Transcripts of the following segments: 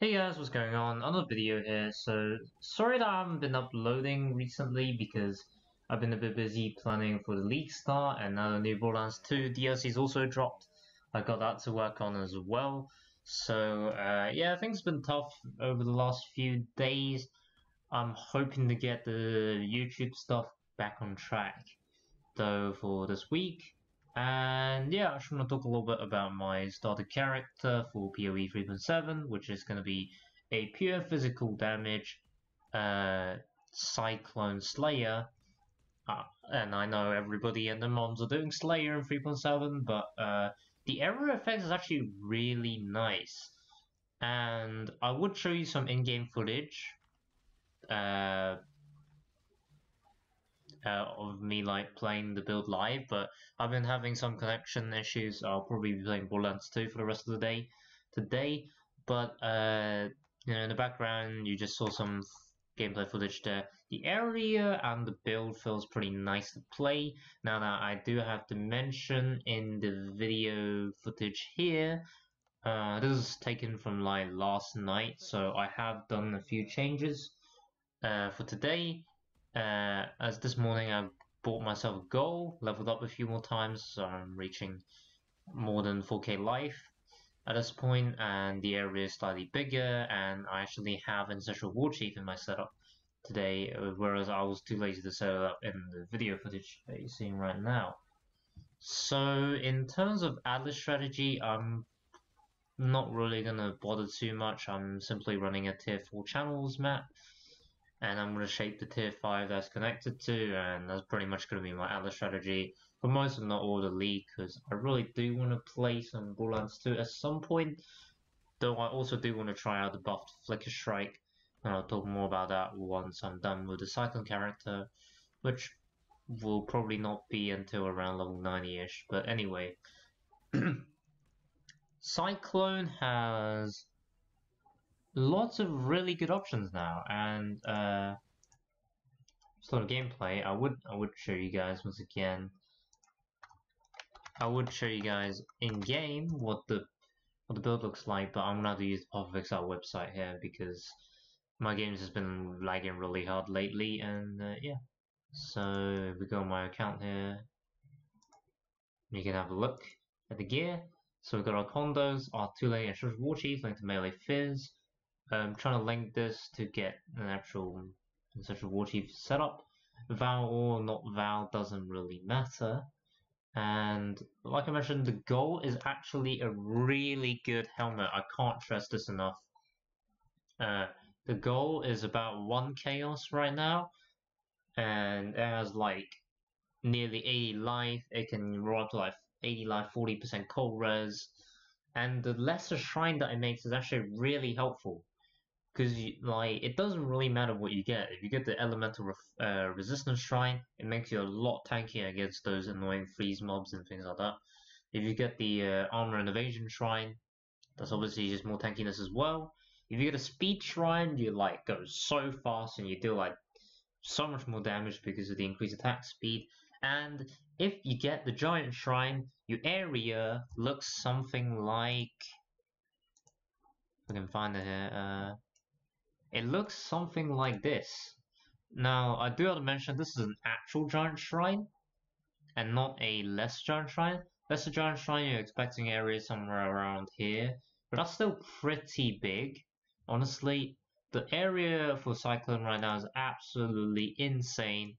Hey guys, what's going on? Another video here. So, sorry that I haven't been uploading recently because I've been a bit busy planning for the League start, and now the new Borderlands 2 DLC's also dropped. I got that to work on as well. So, yeah, things have been tough over the last few days. I'm hoping to get the YouTube stuff back on track, though, for this week. And yeah, I just want to talk a little bit about my starter character for PoE 3.7, which is going to be a pure physical damage Cyclone Slayer. And I know everybody and their moms are doing Slayer in 3.7, but the error effect is actually really nice. And I would show you some in-game footage uh, of me like playing the build live, but I've been having some connection issues. I'll probably be playing Borderlands 2 for the rest of the day today. But in the background, you just saw some gameplay footage there. The area and the build feels pretty nice to play. Now that I do have to mention in the video footage here, this is taken from like last night, so I have done a few changes for today. As this morning I bought myself a goal, leveled up a few more times, so I'm reaching more than 4k life at this point, and the area is slightly bigger, and I actually have Ancestral War Chief in my setup today, whereas I was too lazy to set it up in the video footage that you're seeing right now. So in terms of Atlas strategy, I'm not really gonna bother too much. I'm simply running a tier 4 channels map, and I'm going to shape the tier 5 that's connected to, and that's pretty much going to be my Atlas strategy for most if not all the league, because I really do want to play some Borderlands 2 at some point, though I also do want to try out the buffed Flicker Strike, and I'll talk more about that once I'm done with the Cyclone character, which will probably not be until around level 90-ish, but anyway. Cyclone has lots of really good options now, and sort of gameplay, I would show you guys once again. I would show you guys in game what the build looks like, but I'm gonna have to use the PopFXR website here because my games has been lagging really hard lately, and yeah. So if we go on my account here, you can have a look at the gear. So we've got our condos, our 2-lane Ancestral War Chief, linked to melee fizz. I'm trying to link this to get an actual Ancestral War Chief setup. Val or not Val doesn't really matter. And like I mentioned, the goal is actually a really good helmet. I can't stress this enough. The goal is about 1 chaos right now, and it has like nearly 80 life. It can roll up to like 80 life, 40% cold res, and the lesser shrine that it makes is actually really helpful. Because like it doesn't really matter what you get. If you get the elemental resistance shrine, it makes you a lot tankier against those annoying freeze mobs and things like that. If you get the armor and evasion shrine, that's obviously just more tankiness as well. If you get a speed shrine, you like go so fast and you deal like so much more damage because of the increased attack speed. And if you get the giant shrine, your area looks something like, if I can find it here. It looks something like this. Now, I do have to mention this is an actual giant shrine and not a less giant shrine. Lesser giant shrine, you're expecting areas somewhere around here, but that's still pretty big. Honestly, the area for Cyclone right now is absolutely insane.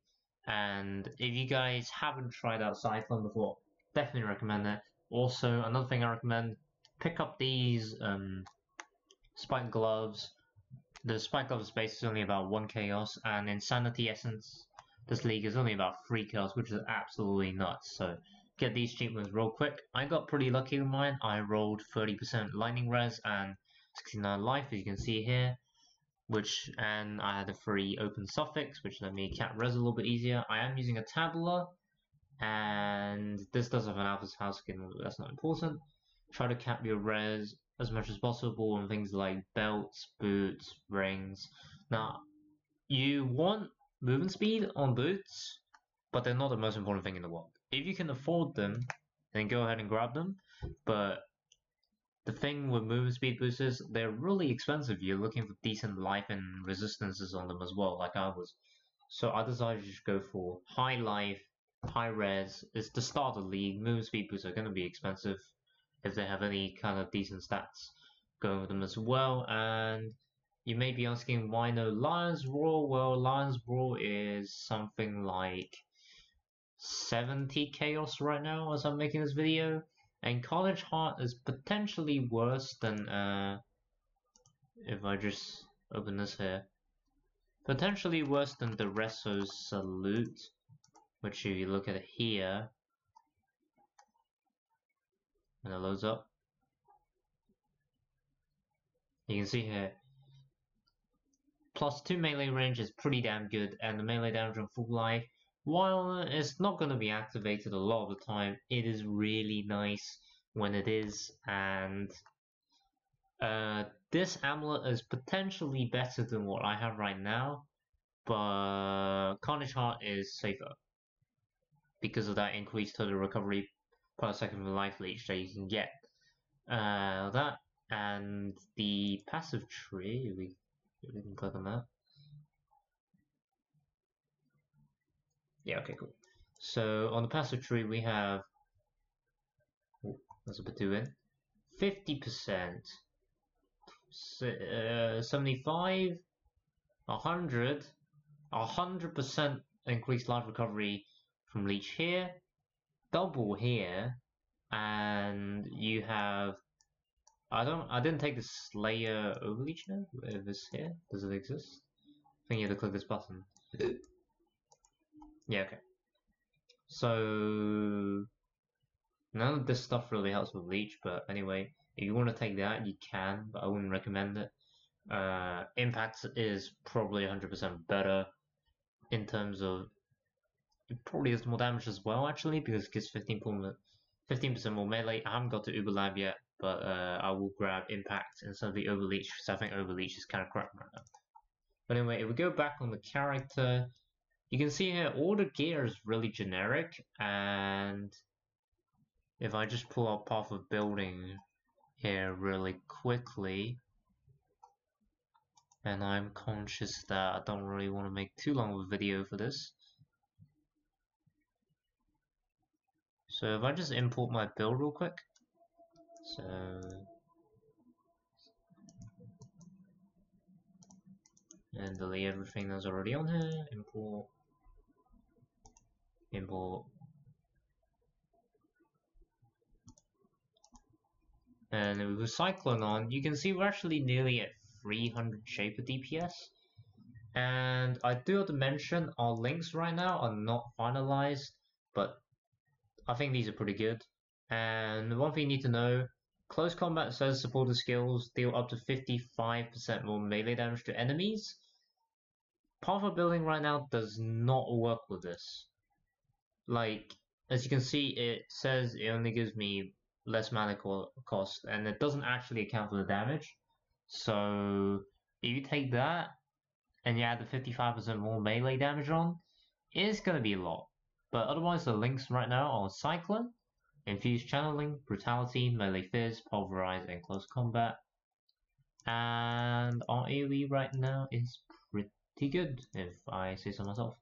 And if you guys haven't tried out Cyclone before, definitely recommend it. Also, another thing I recommend, pick up these spike gloves. The spike level space is only about 1 chaos, and Insanity Essence, this league is only about 3 chaos, which is absolutely nuts. So get these cheap ones real quick. I got pretty lucky with mine. I rolled 30% lightning res and 69 life, as you can see here. And I had a free open suffix, which let me cap res a little bit easier. I am using a tabula, and this does have an Alpha's House skin, but that's not important. Try to cap your res as much as possible on things like belts, boots, rings. Now, you want movement speed on boots, but they're not the most important thing in the world. If you can afford them, then go ahead and grab them. But the thing with movement speed boosters, they're really expensive. You're looking for decent life and resistances on them as well, like I was. So I decided to just go for high life, high res. It's the start of the league. Movement speed boosters are going to be expensive if they have any kind of decent stats going with them as well. And you may be asking why no Lion's Roar? Well, Lion's Roar is something like 70 chaos right now as I'm making this video. And College Heart is potentially worse than, if I just open this here, potentially worse than the Reso Salute, which if you look at it here, when it loads up, you can see here, +2 melee range is pretty damn good, and the melee damage on full life, while it's not going to be activated a lot of the time, it is really nice when it is, and this amulet is potentially better than what I have right now, but Carnage Heart is safer because of that increased total recovery per second of life leech that you can get. That and the passive tree, we can click on that. Yeah, okay, cool. So on the passive tree we have, that's a bit too in, 50%, 75, 100, 100% increased life recovery from leech here, double here, and you have, I didn't take the Slayer Overleech now. If it's here, does it exist? I think you have to click this button. Yeah, okay. So none of this stuff really helps with leech, but anyway, if you want to take that, you can, but I wouldn't recommend it. Impact is probably 100% better in terms of, it probably does more damage as well actually, because it gives 15% more melee. I haven't got to Uber Lab yet, but I will grab Impact instead of the Overleech, because I think Overleech is kind of crap right now. But anyway, if we go back on the character, you can see here all the gear is really generic, and if I just pull up Path of Building here really quickly, and I'm conscious that I don't really want to make too long of a video for this. So if I just import my build real quick, so and delete everything that's already on here, import, and with Cyclone on, you can see we're actually nearly at 300 Shaper DPS. And I do have to mention our links right now are not finalized, but I think these are pretty good. And one thing you need to know, close combat says supported skills deal up to 55% more melee damage to enemies. Path of Building right now does not work with this. Like, as you can see, it says it only gives me less mana cost, and it doesn't actually account for the damage. So if you take that and you add the 55% more melee damage on, it's gonna be a lot. But otherwise, the links right now are Cyclone, Infused Channeling, Brutality, Melee Fizz, Pulverize, and Close Combat. And our AoE right now is pretty good, if I say so myself.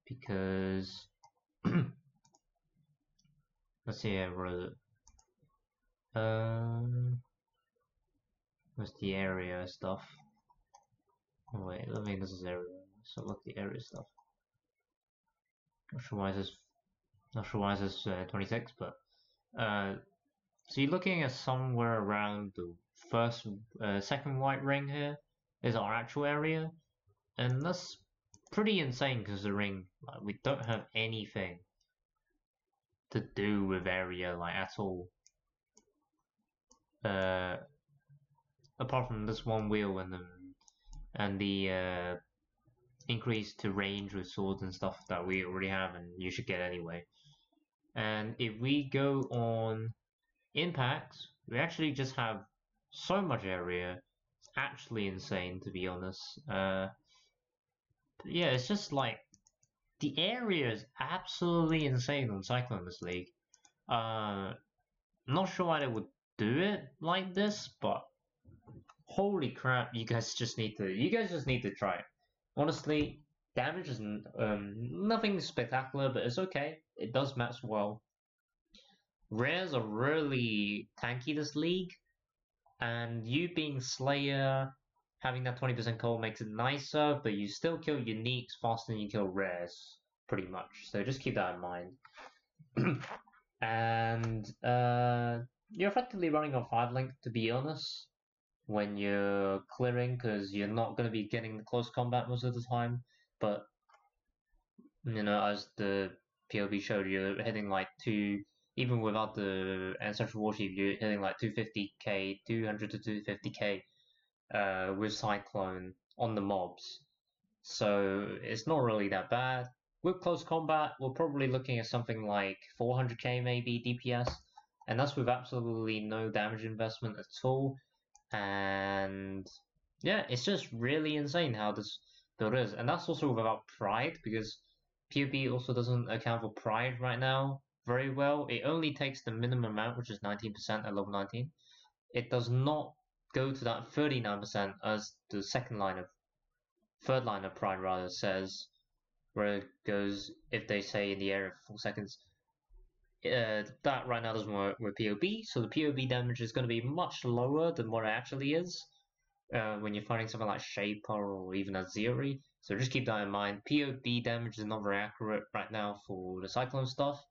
Because let's see here, where is it? What's the area stuff? Oh wait, I mean this is area. So look the area stuff. Not sure why this is 26, but so you're looking at somewhere around the second white ring here is our actual area, and that's pretty insane considering like, we don't have anything to do with area like at all. Apart from this one wheel and the increase to range with swords and stuff that we already have and you should get anyway. And if we go on impacts, we actually just have so much area. It's actually insane, to be honest. Yeah, it's just like the area is absolutely insane on Cyclone this league. I'm not sure why they would do it like this, but holy crap, you guys just need to try it. Honestly, damage is nothing spectacular, but it's okay. It does match well. Rares are really tanky this league, and you being Slayer, having that 20% cold makes it nicer, but you still kill uniques faster than you kill rares, pretty much. So just keep that in mind. And you're effectively running on 5 link, to be honest, when you're clearing, because you're not going to be getting close combat most of the time. But you know, as the POB showed, you're hitting like even without the Ancestral Warchief, you're hitting like 250k, 200 to 250k with Cyclone on the mobs. So it's not really that bad. With close combat, we're probably looking at something like 400k maybe DPS, and that's with absolutely no damage investment at all. And yeah, it's just really insane how this build is, and that's also without Pride, because PoB also doesn't account for Pride right now very well. It only takes the minimum amount, which is 19% at level 19. It does not go to that 39% as the third line of Pride rather says, where it goes if they say in the area for 4 seconds. That right now doesn't work with PoB, so the PoB damage is going to be much lower than what it actually is when you're fighting something like Shaper or even Aziri. So just keep that in mind. PoB damage is not very accurate right now for the Cyclone stuff.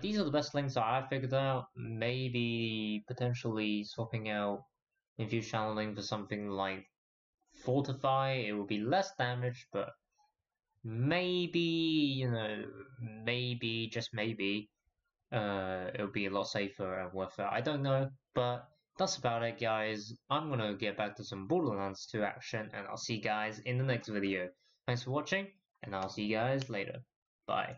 These are the best links that I figured out. Maybe potentially swapping out Infused Channeling for something like Fortify. It will be less damage, but maybe, you know, maybe, just maybe, it'll be a lot safer and worth it. I don't know, but that's about it, guys. I'm gonna get back to some Borderlands 2 action, and I'll see you guys in the next video. Thanks for watching, and I'll see you guys later. Bye.